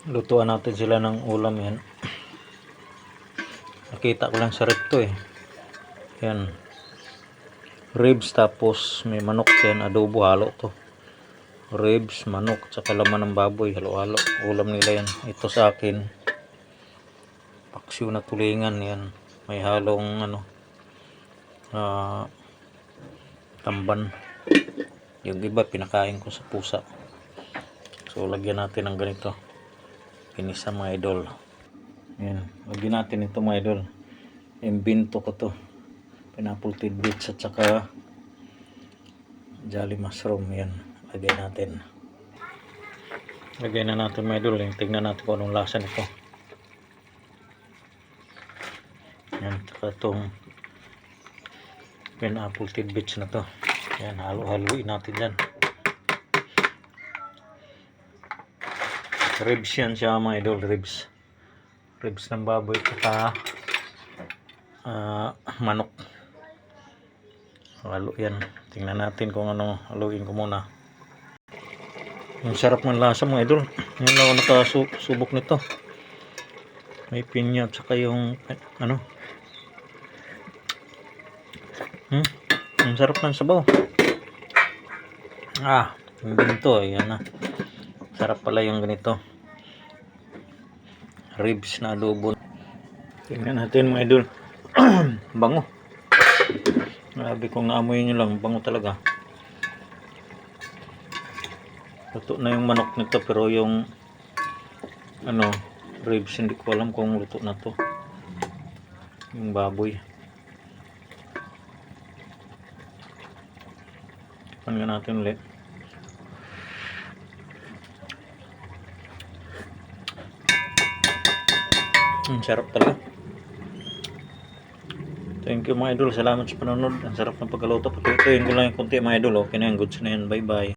Lutuan natin sila ng ulam yan. Nakita ko lang sa rep to eh. Yan. Ribs tapos may manok yan. Adobo halo to. Ribs, manok, tsaka laman ng baboy. Halo-halo. Ulam nila yan. Ito sa akin. Paksiw na tulingan yan. May halong tamban. Yung iba pinakain ko sa pusa. So lagyan natin ng ganito. Pinisa mga idol. Yan. Lagyan natin ito mga idol. Imbento ko to. Pineapple tidbits at saka jolly mushroom. Yan. Lagyan natin. Lagyan na natin mga idol. Tingnan natin kung anong lasa nito. Yan. Saka itong pineapple tidbits na to. Yan. Halo-haloin natin dyan. Ribs yan siya mga idol. Ribs ng baboy at manok. Halo yan. Tingnan natin kung ano. Haluin ko muna. Ang sarap ng lasa mga idol. Ngayon lang ako nakasubok nito. May pinya at saka yung ang sarap ng sabaw. Yung ganito. Ayan na. Sarap pala yung ganito. Ribs na adobo. Tingnan natin mga idol. Bango. Grabe kung naamoy nyo lang. Bango talaga. Luto na yung manok nito. Pero yung ribs hindi ko alam kung luto na to. Yung baboy. Tikman nga natin ulit. Sarap talaga. Thank you mga idol. Salamat sa panonood. Ang sarap ng pagkaluto. Patutuin ko lang yung konti mga idol. Okay na yan. Goods na yan. Bye bye.